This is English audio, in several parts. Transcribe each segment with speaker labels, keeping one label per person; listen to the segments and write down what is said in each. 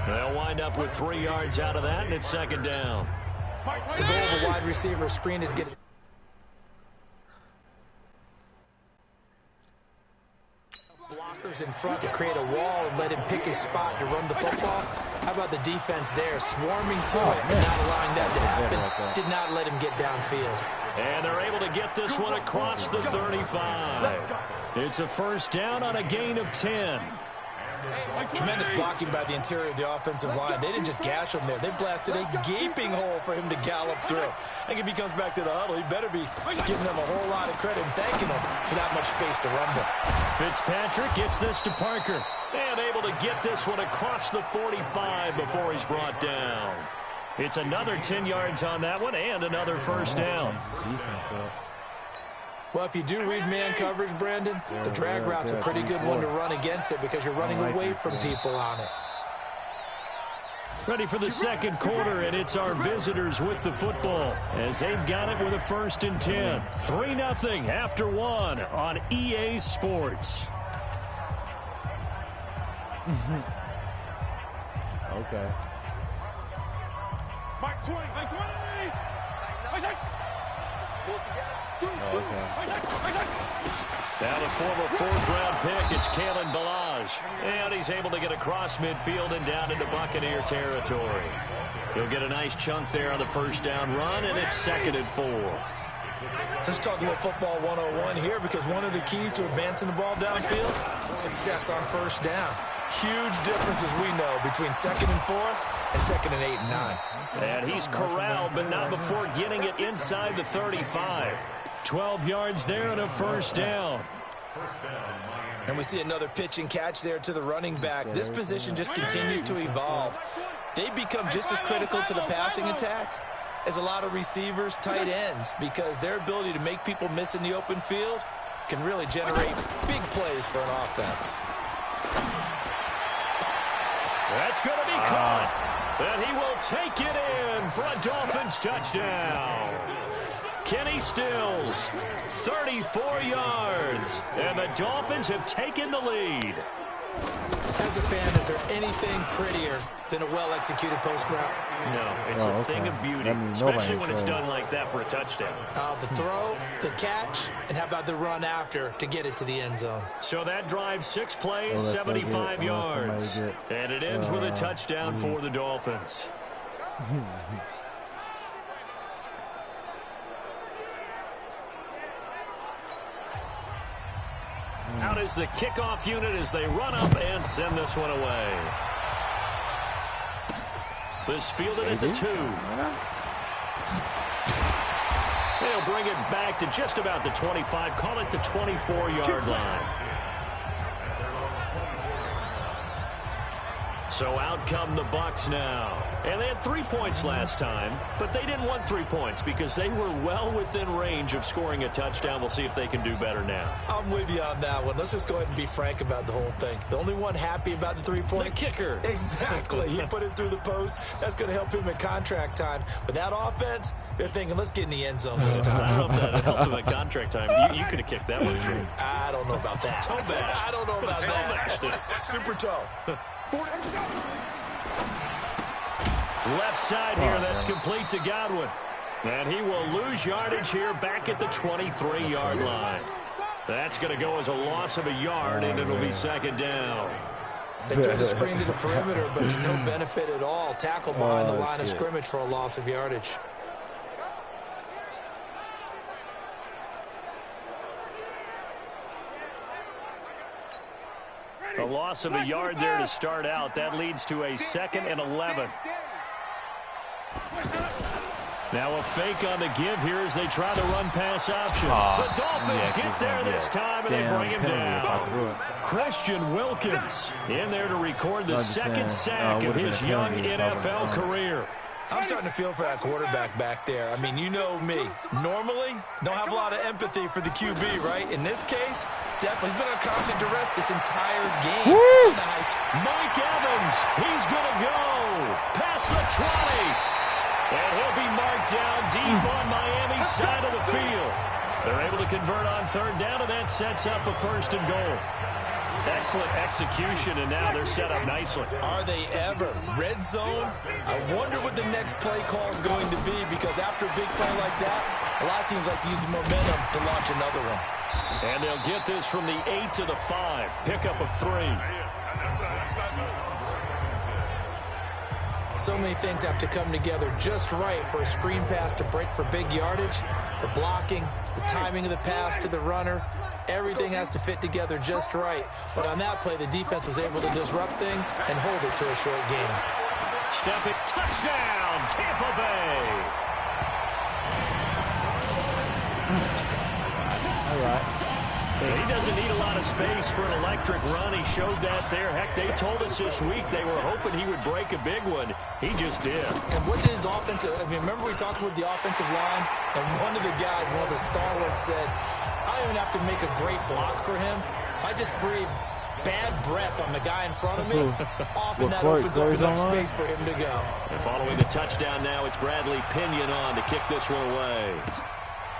Speaker 1: They'll wind up with 3 yards out of that, and it's second down.
Speaker 2: The goal of a wide receiver screen is getting blockers in front to create a wall and let him pick his spot to run the football. How about the defense there, swarming to it and not allowing that to happen? Did not let him get downfield.
Speaker 1: And they're able to get this one across the 35. It's a first down on a gain of 10.
Speaker 2: Tremendous blocking by the interior of the offensive line. They didn't just gash him there. They blasted a gaping hole for him to gallop through. I think if he comes back to the huddle, he better be giving them a whole lot of credit and thanking them for that much space to rumble.
Speaker 1: Fitzpatrick gets this to Parker. And able to get this one across the 45 before he's brought down. It's another 10 yards on that one and another first down.
Speaker 2: Well, if you do read man coverage, Brandon, the drag route's a pretty good one to run against it because you're running away from people on it.
Speaker 1: Ready for the second quarter, and it's our visitors with the football as they've got it with a 1st and 10. 3-0 after 1 on EA Sports.
Speaker 3: Okay.
Speaker 4: Mike 20.
Speaker 1: Now the former 4th-round pick, it's Kalen Ballage. And he's able to get across midfield and down into Buccaneer territory. He'll get a nice chunk there on the first down run, and it's 2nd and 4.
Speaker 2: Let's talk a little football 101 here because one of the keys to advancing the ball downfield, success on first down. Huge differences we know between 2nd and 4 and 2nd and 8 and 9.
Speaker 1: And he's corralled, but not before getting it inside the 35. 12 yards there and a first down.
Speaker 2: And we see another pitch and catch there to the running back. This position just continues to evolve. They become just as critical to the passing attack as a lot of receivers, tight ends, because their ability to make people miss in the open field can really generate big plays for an offense.
Speaker 1: That's going to be caught. And he will take it in for a Dolphins touchdown. Kenny Stills, 34 yards. And the Dolphins have taken the lead.
Speaker 2: As a fan, is there anything prettier than a well-executed post route?
Speaker 1: No, it's a thing of beauty, especially when it's done like that for a touchdown.
Speaker 2: The throw, the catch, and how about the run after to get it to the end zone?
Speaker 1: So that drive, 6 plays, 75 yards. And it ends with a touchdown for the Dolphins. Out is the kickoff unit as they run up and send this one away. This fielded at the 2. They'll bring it back to just about the 25. Call it the 24-yard line. So out come the Bucs now. And they had 3 points last time, but they didn't want 3 points because they were well within range of scoring a touchdown. We'll see if they can do better now.
Speaker 2: I'm with you on that one. Let's just go ahead and be frank about the whole thing. The only one happy about the 3-point?
Speaker 1: The kicker.
Speaker 2: Exactly. He put it through the post. That's going to help him at contract time. But that offense, they're thinking, let's get in the end zone this time.
Speaker 1: I don't know if that helped him at contract time. You could have kicked that one through.
Speaker 2: I don't know about that.
Speaker 1: Toe bash.
Speaker 2: I don't know about that. Super toe.
Speaker 1: Left side here, that's complete to Godwin. And he will lose yardage here back at the 23-yard line. That's going to go as a loss of a yard, and it'll be second down.
Speaker 2: They threw the screen to the perimeter, but to no benefit at all. Tackle behind the line of scrimmage for a loss of yardage.
Speaker 1: A loss of a yard there to start out. That leads to a 2nd and 11. Now a fake on the give here as they try the run-pass option. The Dolphins get there this time, and they bring him down. Christian Wilkins in there to record the 2nd sack of his young NFL career.
Speaker 2: I'm starting to feel for that quarterback back there. I mean, you know me. Normally, don't have a lot of empathy for the QB, right? In this case, definitely. He's been on constant duress this entire game. Nice.
Speaker 1: Mike Evans, he's going to go past the 20. And he'll be marked down deep on Miami's side of the field. They're able to convert on 3rd down, and that sets up a 1st and goal. Excellent execution, and now they're set up nicely.
Speaker 2: Are they ever? Red zone? I wonder what the next play call is going to be, because after a big play like that, a lot of teams like to use the momentum to launch another one.
Speaker 1: And they'll get this from the 8 to the 5. Pickup of 3.
Speaker 2: So many things have to come together just right for a screen pass to break for big yardage. The blocking, the timing of the pass to the runner, everything has to fit together just right. But on that play, the defense was able to disrupt things and hold it to a short game.
Speaker 1: Step it, touchdown, Tampa Bay.
Speaker 3: All right.
Speaker 1: He doesn't need a lot of space for an electric run. He showed that there. Heck, they told us this week they were hoping he would break a big one. He just did.
Speaker 2: And what did his offensive, remember we talked with the offensive line, and one of the guys, one of the stalwarts said, I don't even have to make a great block for him. If I just breathe bad breath on the guy in front of me, often that opens up enough space for him to go.
Speaker 1: And following the touchdown now, it's Bradley Pinion on to kick this one away.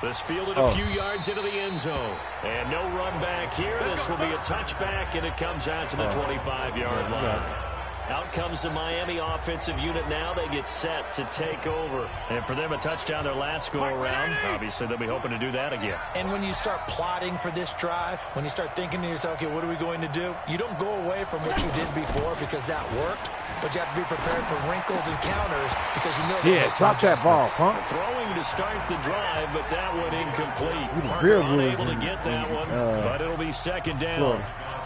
Speaker 1: This fielded a few yards into the end zone. And no run back here. This will be a touchback, and it comes out to the 25-yard line. Out comes the Miami offensive unit now. They get set to take over. And for them, a touchdown their last go-around. Obviously, they'll be hoping to do that again.
Speaker 2: And when you start plotting for this drive, when you start thinking to yourself, okay, what are we going to do? You don't go away from what you did before because that worked. But you have to be prepared for wrinkles and counters because you know that
Speaker 3: drop that ball, huh?
Speaker 1: Throwing to start the drive, but that one incomplete. Parker unable to get that one, but it'll be second down.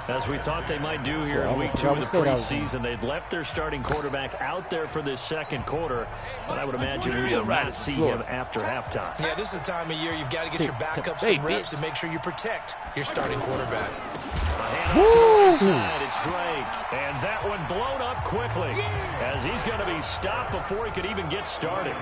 Speaker 1: As we thought they might do here in week 2 of the preseason, they'd left their starting quarterback out there for this second quarter, but I would imagine we will not see him after halftime.
Speaker 2: Yeah, this is the time of year you've got to get your backup some reps and make sure you protect your starting quarterback.
Speaker 1: Inside, it's Drake, and that one blown up quickly as he's going to be stopped before he could even get started.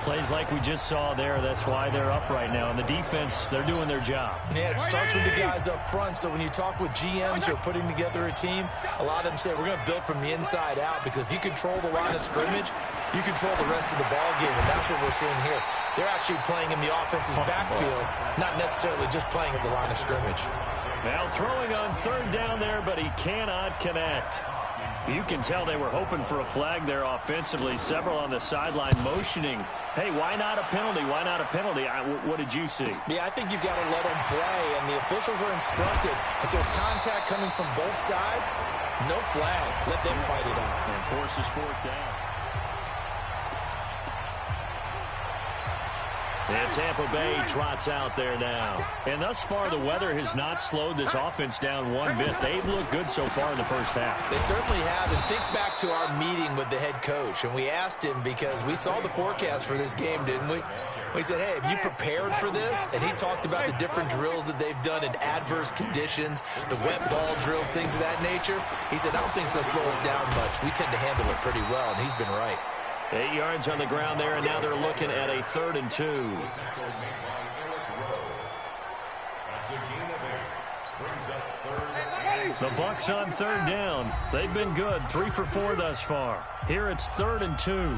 Speaker 1: Plays like we just saw there, that's why they're up right now. And the defense, they're doing their job.
Speaker 2: Yeah, it starts with the guys up front. So when you talk with GMs who are putting together a team, a lot of them say we're going to build from the inside out, because if you control the line of scrimmage, you control the rest of the ball game, and that's what we're seeing here. They're actually playing in the offense's backfield, not necessarily just playing at the line of scrimmage.
Speaker 1: Now throwing on third down there, but he cannot connect. You can tell they were hoping for a flag there offensively. Several on the sideline motioning, hey, why not a penalty? Why not a penalty? What did you see?
Speaker 2: Yeah, I think you've got to let them play, and the officials are instructed. If there's contact coming from both sides, no flag. Let them fight it out.
Speaker 1: And forces fourth down. And Tampa Bay trots out there now. And thus far, the weather has not slowed this offense down one bit. They've looked good so far in the first half.
Speaker 2: They certainly have. And think back to our meeting with the head coach. And we asked him, because we saw the forecast for this game, didn't we? We said, hey, have you prepared for this? And he talked about the different drills that they've done in adverse conditions, the wet ball drills, things of that nature. He said, I don't think it's going to slow us down much. We tend to handle it pretty well, and he's been right.
Speaker 1: 8 yards on the ground there, and now they're looking at a 3rd and 2. The Bucs on 3rd down. They've been good, 3 for 4 thus far. Here it's 3rd and 2.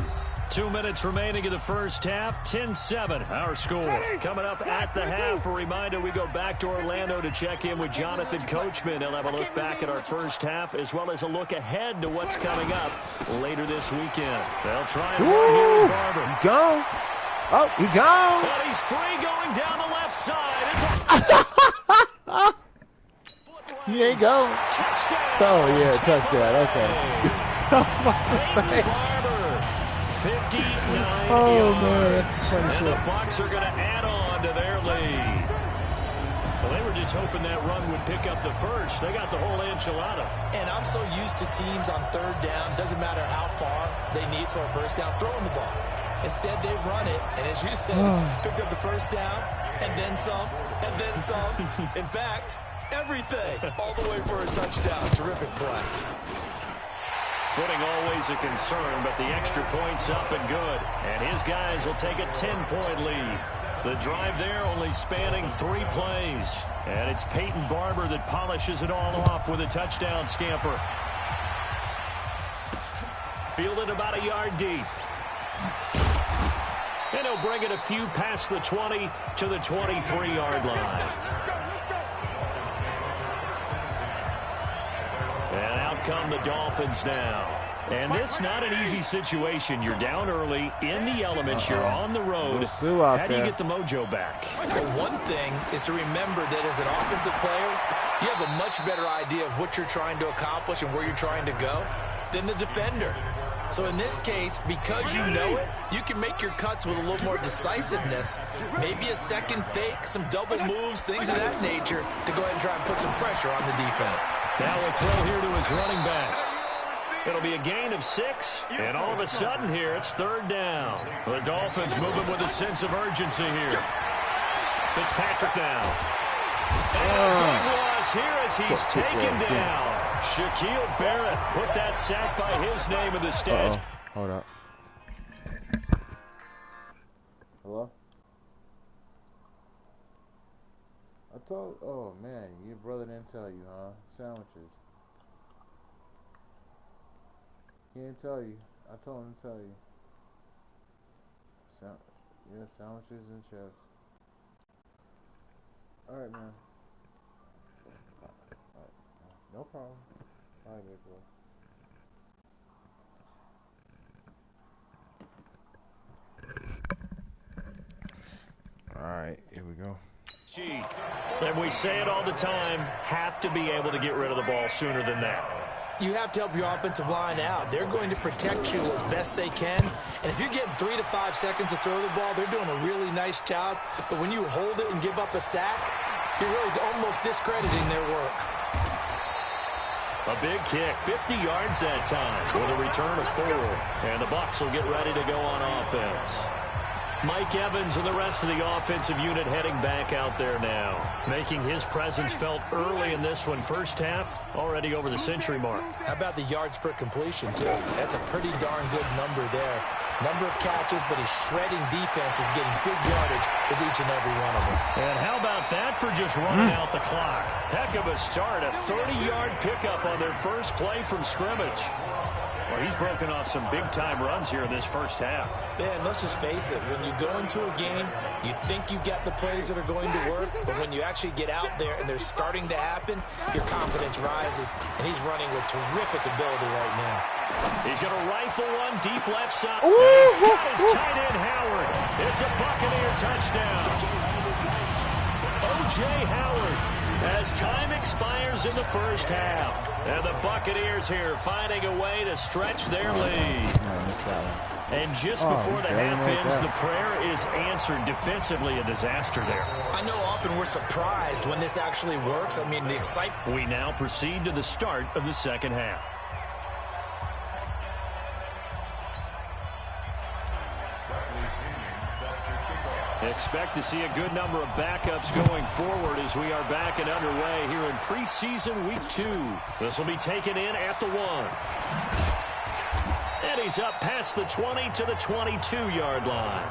Speaker 1: 2 minutes remaining in the first half. 10-7, our score. Coming up at the half, a reminder, we go back to Orlando to check in with Jonathan Coachman. He'll have a look back at our first half, as well as a look ahead to what's coming up later this weekend. They'll try and run here with Barber.
Speaker 3: He gone. Oh, he gone.
Speaker 1: But he's free going down the left side.
Speaker 3: He ain't going.
Speaker 1: Touchdown.
Speaker 3: Oh, yeah, touchdown. Okay. I was about to say.
Speaker 1: 59
Speaker 3: yards. Man, that's funny
Speaker 1: and
Speaker 3: shit.
Speaker 1: the Bucs are going to add on to their lead. Well, they were just hoping that run would pick up the first. They got the whole enchilada.
Speaker 2: And I'm so used to teams on 3rd down, doesn't matter how far they need for a first down, throwing the ball. Instead, they run it, and as you said, pick up the first down, and then some, and then some. In fact, everything, all the way for a touchdown. Terrific play.
Speaker 1: Footing always a concern, but the extra point's up and good. And his guys will take a 10-point lead. The drive there only spanning 3 plays. And it's Peyton Barber that polishes it all off with a touchdown scamper. Fielded about a yard deep. And he'll bring it a few past the 20 to the 23-yard line. come the Dolphins now. And this not an easy situation. You're down early, in the elements, you're on the road. How do you get the mojo back?
Speaker 2: Well, one thing is to remember that as an offensive player, you have a much better idea of what you're trying to accomplish and where you're trying to go than the defender. So in this case, because you know it, you can make your cuts with a little more decisiveness. Maybe a second fake, some double moves, things of that nature to go ahead and try and put some pressure on the defense.
Speaker 1: Now a throw here to his running back. It'll be a gain of 6, and all of a sudden here, it's 3rd down. The Dolphins moving with a sense of urgency here. Fitzpatrick now. And a big loss here as he's taken down. Shaquille Barrett put that sack by his name in the stats.
Speaker 3: Hold up. Hello? Oh man, your brother didn't tell you, huh? Sandwiches. He didn't tell you. I told him to tell you. Yeah, sandwiches and chips. Alright, man. No problem. Alright, big bro. Alright, here we go.
Speaker 1: And we say it all the time, have to be able to get rid of the ball sooner than that.
Speaker 2: You have to help your offensive line out. They're going to protect you as best they can. And if you're getting 3 to 5 seconds to throw the ball, they're doing a really nice job. But when you hold it and give up a sack, you're really almost discrediting their work.
Speaker 1: A big kick, 50 yards that time with a return of 4. And the Bucs will get ready to go on offense. Mike Evans and the rest of the offensive unit heading back out there now, making his presence felt early in this one. First half, already over the century mark.
Speaker 2: How about the yards per completion, too? That's a pretty darn good number there. Number of catches, but his shredding defense is getting big yardage with each and every one of them.
Speaker 1: And how about that for just running out the clock? Heck of a start, a 30-yard pickup on their first play from scrimmage. Well, he's broken off some big-time runs here in this first half.
Speaker 2: Yeah, and let's just face it. When you go into a game, you think you got the plays that are going to work, but when you actually get out there and they're starting to happen, your confidence rises, and he's running with terrific ability right now.
Speaker 1: He's going to rifle one deep left side. And he's got his tight end, Howard. It's a Buccaneer touchdown. O.J. Howard, as time expires in the first half. And the Buccaneers here finding a way to stretch their lead. And just before the half ends, the prayer is answered. Defensively, a disaster there.
Speaker 2: I know often we're surprised when this actually works. I mean, the excitement.
Speaker 1: We now proceed to the start of the second half. Expect to see a good number of backups going forward as we are back and underway here in preseason week 2. This will be taken in at the 1. And he's up past the 20 to the 22-yard line.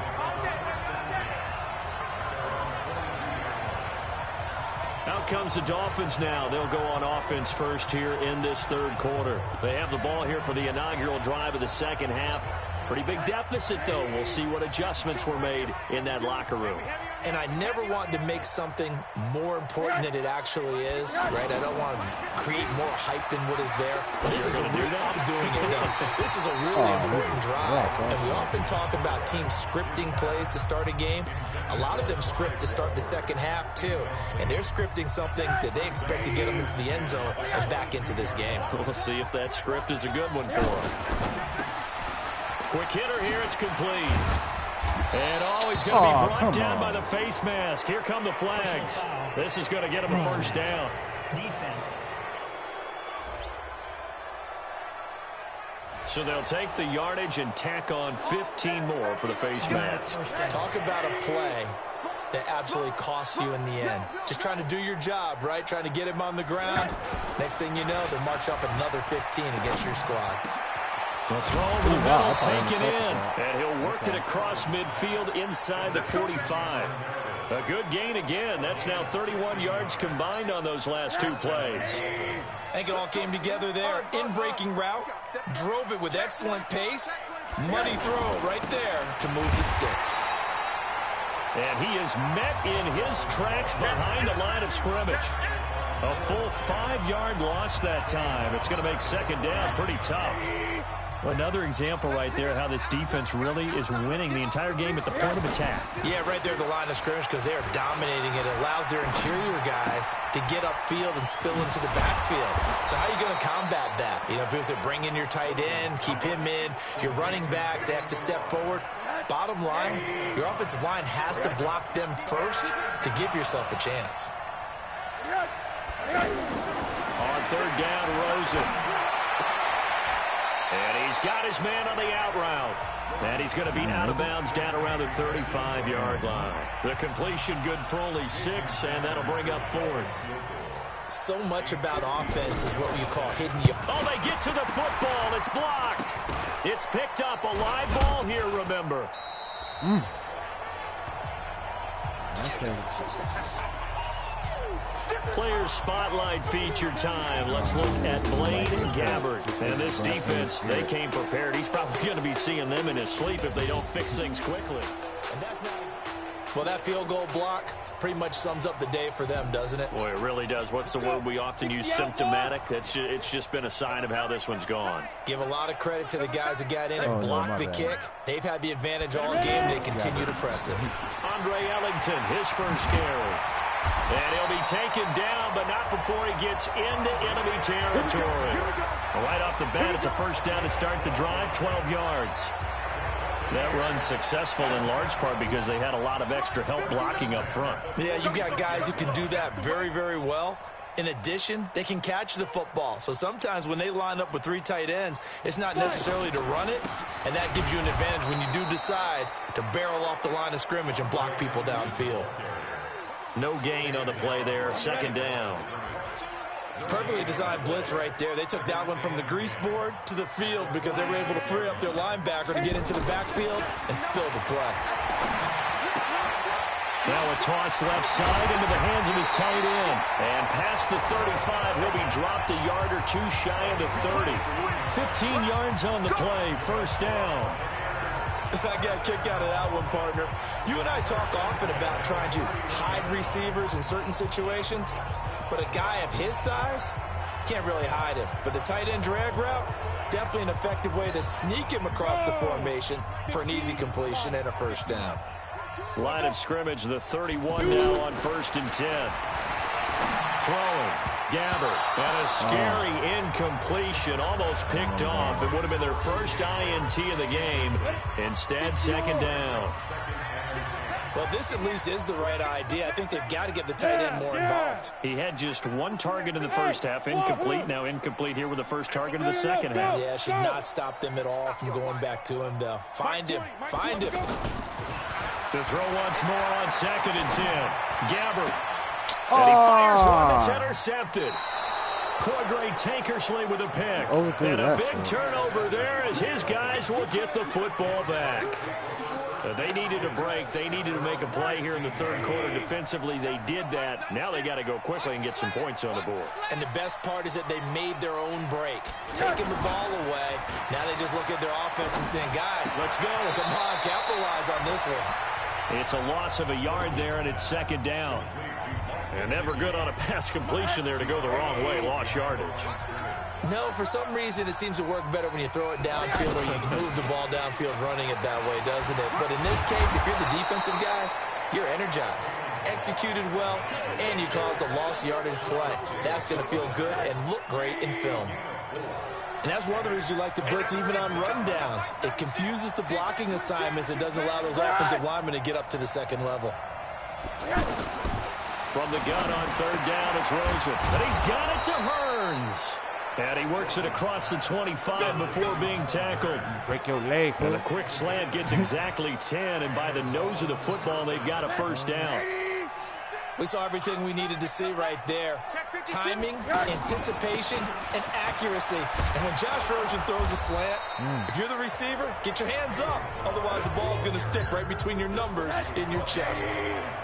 Speaker 1: Out comes the Dolphins now. They'll go on offense first here in this third quarter. They have the ball here for the inaugural drive of the second half. Pretty big deficit, though. We'll see what adjustments were made in that locker room.
Speaker 2: And I never want to make something more important than it actually is, right? I don't want to create more hype than what is there. But this is a real, I'm doing it, though. This is a really important drive. And we often talk about teams scripting plays to start a game. A lot of them script to start the second half, too. And they're scripting something that they expect to get them into the end zone and back into this game.
Speaker 1: We'll see if that script is a good one for them. Quick hitter here, it's complete. And he's going to be brought down by the face mask. Here come the flags. This is going to get him a first down.
Speaker 2: Defense.
Speaker 1: So they'll take the yardage and tack on 15 more for the face mask.
Speaker 2: Talk about a play that absolutely costs you in the end. Just trying to do your job, right? Trying to get him on the ground. Next thing you know, they'll march off another 15 against your squad.
Speaker 1: The throw over the middle, taken in. And he'll work it across midfield inside the 45. A good gain again. That's now 31 yards combined on those last 2 plays.
Speaker 2: I think it all came together there. In-breaking route. Drove it with excellent pace. Money throw right there to move the sticks.
Speaker 1: And he is met in his tracks behind the line of scrimmage. A full 5-yard loss that time. It's going to make second down pretty tough. Another example right there how this defense really is winning the entire game at the point of attack.
Speaker 2: Yeah, right there at the line of scrimmage because they are dominating it. It allows their interior guys to get upfield and spill into the backfield. So how are you going to combat that? You know, because they bring in your tight end, keep him in. Your running backs, they have to step forward. Bottom line, your offensive line has to block them first to give yourself a chance.
Speaker 1: On third down, Rosen. And he's got his man on the out route. And he's going to be out of bounds down around the 35-yard line. The completion good for only 6, and that'll bring up 4th.
Speaker 2: So much about offense is what you call hidden.
Speaker 1: Oh, they get to the football. It's blocked. It's picked up. A live ball here, remember.
Speaker 3: Okay.
Speaker 1: Players Spotlight feature time. Let's look at Blaine Gabbert. And this defense, they came prepared. He's probably going to be seeing them in his sleep if they don't fix things quickly.
Speaker 2: And that's not... Well, that field goal block pretty much sums up the day for them, doesn't it?
Speaker 1: Boy, it really does. What's the word we often use? Symptomatic. It's just been a sign of how this one's gone.
Speaker 2: Give a lot of credit to the guys who got in and blocked the kick. They've had the advantage all game. They continue to press it.
Speaker 1: Andre Ellington, his first carry. And he'll be taken down, but not before he gets into enemy territory. Right off the bat, it's a first down to start the drive, 12 yards. That run's successful in large part because they had a lot of extra help blocking up front.
Speaker 2: Yeah, you've got guys who can do that very, very well. In addition, they can catch the football. So sometimes when they line up with 3 tight ends, it's not necessarily to run it, and that gives you an advantage when you do decide to barrel off the line of scrimmage and block people downfield.
Speaker 1: No gain on the play there, second down.
Speaker 2: Perfectly designed blitz right there. They took that one from the grease board to the field because they were able to free up their linebacker to get into the backfield and spill the play.
Speaker 1: Now a toss left side into the hands of his tight end. And past the 35, he'll be dropped a yard or 2 shy of the 30. 15 yards on the play, first down.
Speaker 2: I got a kick out of that one, partner. You and I talk often about trying to hide receivers in certain situations, but a guy of his size can't really hide him. But the tight end drag route, definitely an effective way to sneak him across the formation for an easy completion and a first down.
Speaker 1: Line of scrimmage, the 31 now on 1st and 10. Throwing, Gabbert, and a scary incompletion, almost picked off. It would have been their first INT of the game. Instead, second down.
Speaker 2: Well, this at least is the right idea. I think they've got to get the tight end more involved.
Speaker 1: He had just 1 target in the first half, incomplete. Now incomplete here with the first target of the second half.
Speaker 2: Yeah, should not stop them at all from going back to him, though. Find him. Find him.
Speaker 1: To throw once more on 2nd and 10. Gabbert. And he fires one that's intercepted. Cordray Tankersley with a pick. And a big turnover there as his guys will get the football back. They needed a break. They needed to make a play here in the 3rd quarter. Defensively, they did that. Now they got to go quickly and get some points on the board.
Speaker 2: And the best part is that they made their own break. Taking the ball away. Now they just look at their offense and saying, guys, let's go. Come on, capitalize on this one.
Speaker 1: It's a loss of a yard there, and it's second down. And never good on a pass completion there to go the wrong way. Lost yardage.
Speaker 2: No, for some reason it seems to work better when you throw it downfield or you move the ball downfield running it that way, doesn't it? But in this case, if you're the defensive guys, you're energized, executed well, and you caused a lost yardage play. That's going to feel good and look great in film. And that's one of the reasons you like to blitz even on run downs. It confuses the blocking assignments. It doesn't allow those offensive linemen to get up to the second level.
Speaker 1: From the gun on 3rd down, it's Rosen. But he's got it to Hearns. And he works it across the 25 before being tackled.
Speaker 3: Break your leg.
Speaker 1: And a quick slant gets exactly 10. And by the nose of the football, they've got a first down.
Speaker 2: We saw everything we needed to see right there. Timing, anticipation, and accuracy. And when Josh Rosen throws a slant, if you're the receiver, get your hands up. Otherwise, the ball's going to stick right between your numbers in your chest.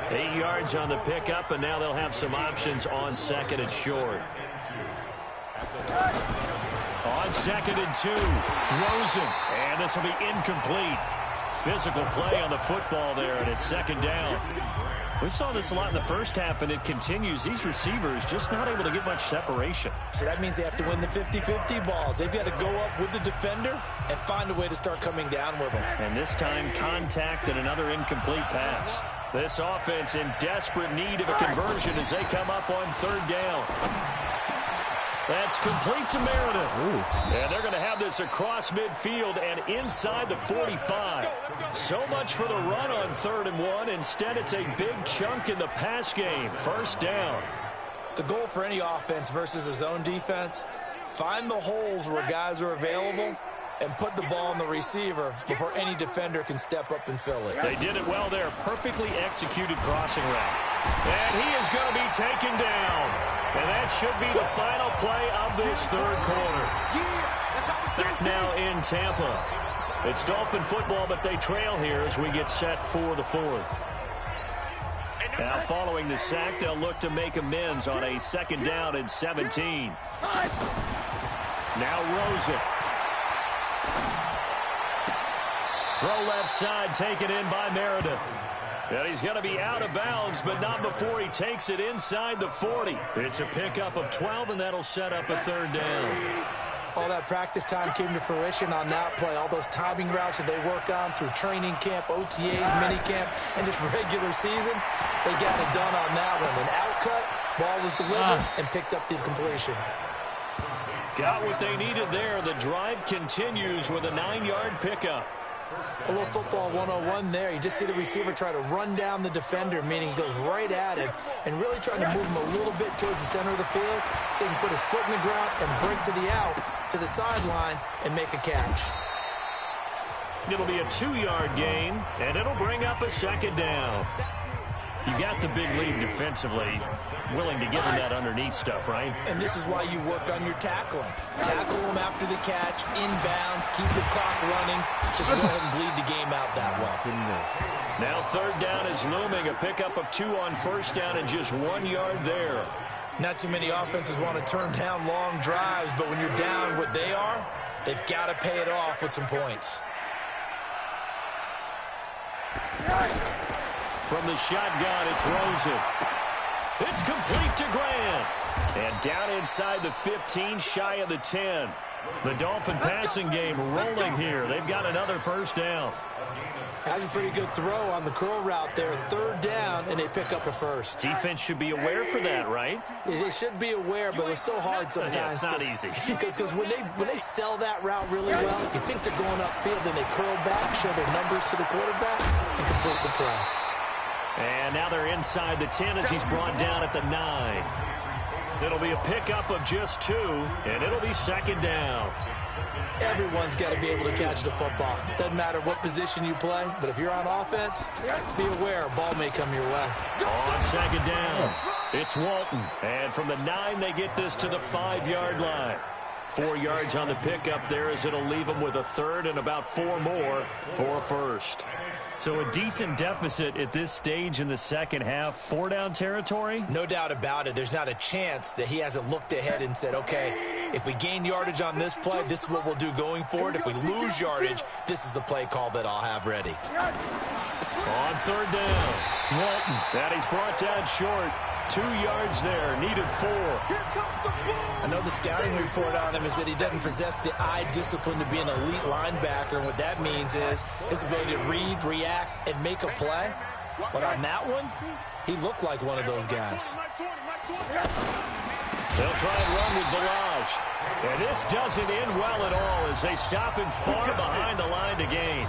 Speaker 1: 8 yards on the pickup, and now they'll have some options on 2nd and short. On 2nd and 2, Rosen. And this will be incomplete. physical play on the football there, and it's second down. We saw this a lot in the first half, and it continues. These receivers just not able to get much separation.
Speaker 2: So that means they have to win the 50-50 balls. They've got to go up with the defender and find a way to start coming down with them.
Speaker 1: And this time, contact and another incomplete pass. This offense in desperate need of a conversion as they come up on third down. That's complete to Meredith. Ooh. And they're going to have this across midfield and inside the 45. So much for the run on 3rd and 1. Instead, it's a big chunk in the pass game. First down.
Speaker 2: The goal for any offense versus a zone defense, find the holes where guys are available and put the ball on the receiver before any defender can step up and fill it.
Speaker 1: They did it well there. Perfectly executed crossing route. And he is going to be taken down. And that should be the final play of this third quarter. Back now in Tampa. It's Dolphin football, but they trail here as we get set for the 4th. Now following the sack, they'll look to make amends on a 2nd down and 17. Now Rosen. Throw left side taken in by Meredith. And he's going to be out of bounds, but not before he takes it inside the 40. It's a pickup of 12, and that'll set up a 3rd down.
Speaker 2: All that practice time came to fruition on that play. All those timing routes that they work on through training camp, OTAs, minicamp, and just regular season, they got it done on that one. An outcut, ball was delivered, and picked up the completion.
Speaker 1: Got what they needed there. The drive continues with a 9-yard pickup.
Speaker 2: A little football 101 there. You just see the receiver try to run down the defender, meaning he goes right at him and really trying to move him a little bit towards the center of the field so he can put his foot in the ground and break to the out, to the sideline, and make a catch.
Speaker 1: It'll be a 2-yard gain, and it'll bring up a 2nd down. You got the big lead defensively, willing to give him that underneath stuff, right?
Speaker 2: And this is why you work on your tackling. Tackle him after the catch, inbounds, keep the clock running. Just go ahead and bleed the game out that way.
Speaker 1: Now 3rd down is looming. A pickup of 2 on 1st down and just 1 yard there.
Speaker 2: Not too many offenses want to turn down long drives, but when you're down what they are, they've got to pay it off with some points.
Speaker 1: From the shotgun, it's Rosen. It's complete to Grant. And down inside the 15, shy of the 10. The Dolphin passing game rolling here. They've got another 1st down.
Speaker 2: That's a pretty good throw on the curl route there. 3rd down, and they pick up a 1st.
Speaker 1: Defense should be aware for that, right?
Speaker 2: They should be aware, but it's so hard sometimes.
Speaker 1: Yeah, it's not easy.
Speaker 2: Because when they sell that route really well, you think they're going upfield, then they curl back, show their numbers to the quarterback, and complete the play.
Speaker 1: And now they're inside the 10 as he's brought down at the 9. It'll be a pickup of just 2, and it'll be 2nd down.
Speaker 2: Everyone's got to be able to catch the football. Doesn't matter what position you play, but if you're on offense, be aware a ball may come your way.
Speaker 1: On 2nd down, it's Walton. And from the 9, they get this to the 5-yard line. 4 yards on the pickup there as it'll leave them with a 3rd and about 4 more for a 1st. So a decent deficit at this stage in the second half. 4-down territory?
Speaker 2: No doubt about it. There's not a chance that he hasn't looked ahead and said, okay, if we gain yardage on this play, this is what we'll do going forward. If we lose yardage, this is the play call that I'll have ready.
Speaker 1: On 3rd down, Walton. That he's brought down short. 2 yards there, needed 4.
Speaker 2: I know the scouting report on him is that he doesn't possess the eye discipline to be an elite linebacker. And what that means is his ability to read, react, and make a play. But on that one, he looked like one of those guys.
Speaker 1: They'll try and run with Balaj. And this doesn't end well at all as they stop him far behind the line to gain.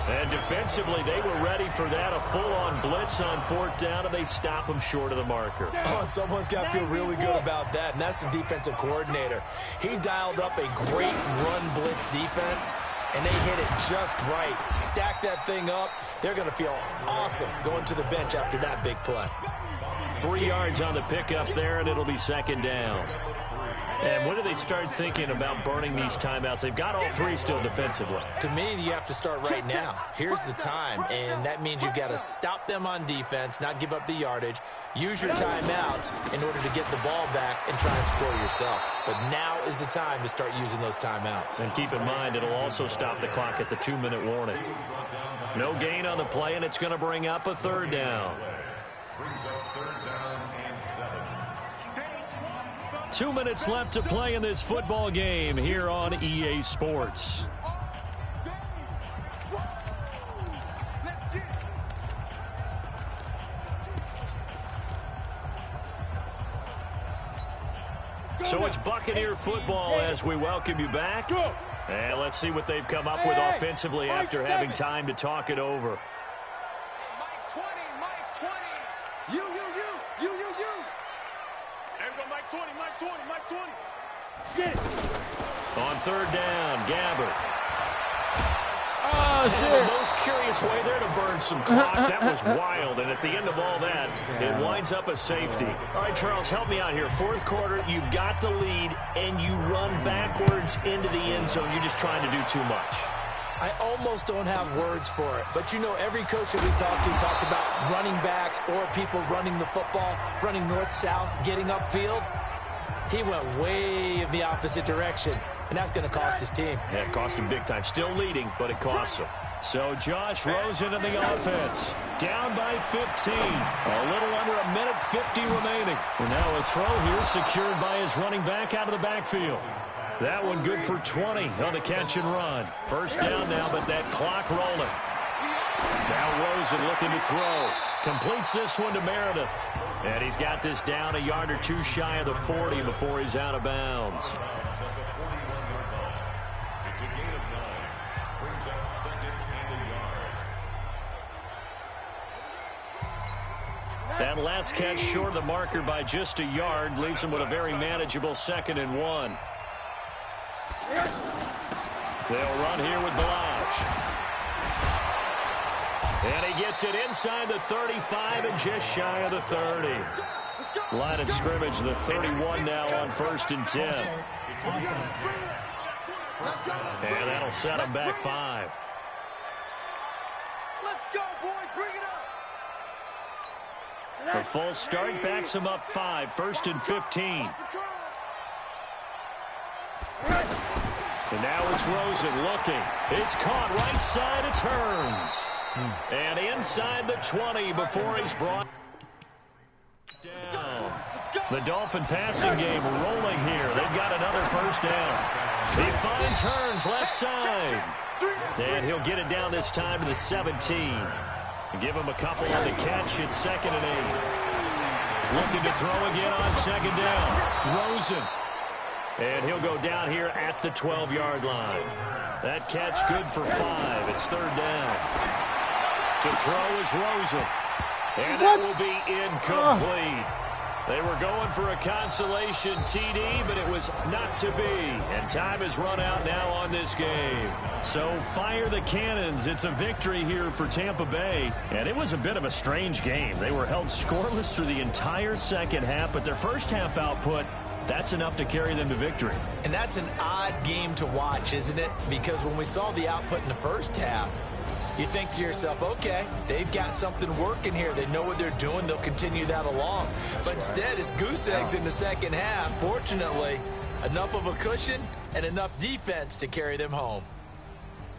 Speaker 1: And defensively, they were ready for that, a full-on blitz on 4th down, and they stop him short of the marker.
Speaker 2: Oh, someone's got to feel really good about that, and that's the defensive coordinator. He dialed up a great run blitz defense, and they hit it just right. Stack that thing up. They're going to feel awesome going to the bench after that big play.
Speaker 1: 3 yards on the pickup there, and it'll be 2nd down. And when do they start thinking about burning these timeouts? They've got all three still defensively.
Speaker 2: To me, you have to start right now. Here's the time, and that means you've got to stop them on defense, not give up the yardage, use your timeouts in order to get the ball back and try and score yourself. But now is the time to start using those timeouts.
Speaker 1: And keep in mind, it'll also stop the clock at the 2-minute warning. No gain on the play, and it's going to bring up a third down. 2 minutes left to play in this football game here on EA Sports. So it's Buccaneer football as we welcome you back. And let's see what they've come up with offensively after having time to talk it over.
Speaker 4: Mike 20, Mike 20. You. Everybody, Mike 20, Mike 20, Mike 20. Get.
Speaker 1: On third down, Gabbert.
Speaker 3: Oh, shit.
Speaker 1: The most curious way there to burn some clock. That was wild. And at the end of all that, it winds up a safety. All right, Charles, help me out here. Fourth quarter, you've got the lead, and you run backwards into the end zone. You're just trying to do too much.
Speaker 2: I almost don't have words for it. But, you know, every coach that we talk to talks about running backs or people running the football, running north-south, getting upfield. He went way in the opposite direction, and that's going to cost his team.
Speaker 1: Yeah, it cost him big time. Still leading, but it costs him. So Josh Rosen in the offense. Down by 15. A little under a minute 50 remaining. And now a throw here secured by his running back out of the backfield. That one good for 20 on the catch and run. First down now, but that clock rolling. Now Rosen looking to throw. Completes this one to Meredith. And he's got this down a yard or two shy of the 40 before he's out of bounds. That last catch short of the marker by just a yard leaves him with a very manageable 2nd and 1. They'll run here with Balazs. And he gets it inside the 35 and just shy of the 30. Line of scrimmage, the 31 now on 1st and 10. And that'll set him back 5.
Speaker 4: Let's go, boys. Bring it up.
Speaker 1: The full start backs him up 5. 1st and 15. And now it's Rosen looking. It's caught right side. It turns. And inside the 20 before he's brought down. The Dolphin passing game rolling here. They've got another first down. He finds Hearns left side. And he'll get it down this time to the 17. Give him a couple on the catch. It's 2nd and 8. Looking to throw again on 2nd down. Rosen. And he'll go down here at the 12-yard line. That catch good for 5. It's 3rd down. To throw is Rosen. And that will be incomplete. They were going for a consolation TD, but it was not to be. And time has run out now on this game. So fire the cannons. It's a victory here for Tampa Bay. And it was a bit of a strange game. They were held scoreless through the entire second half, but their first half output, that's enough to carry them to victory.
Speaker 2: And that's an odd game to watch, isn't it? Because when we saw the output in the first half, you think to yourself, okay, they've got something working here. They know what they're doing. They'll continue that along. But instead, it's goose eggs in the second half. Fortunately, enough of a cushion and enough defense to carry them home.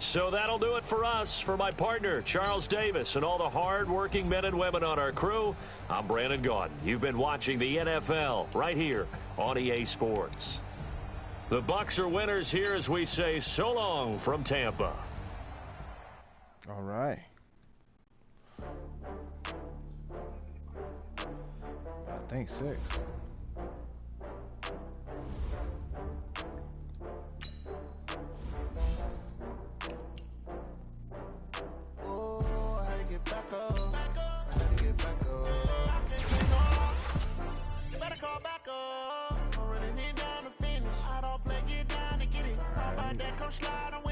Speaker 1: So that'll do it for us. For my partner, Charles Davis, and all the hard-working men and women on our crew, I'm Brandon Gaudin. You've been watching the NFL right here on EA Sports. The Bucs are winners here as we say so long from Tampa.
Speaker 3: All right. I think 6.
Speaker 5: Oh, how to get back up. How to get back up. You better call back up. I'm running it down to finish. I don't play, get down to get it. Call by that, come slide on.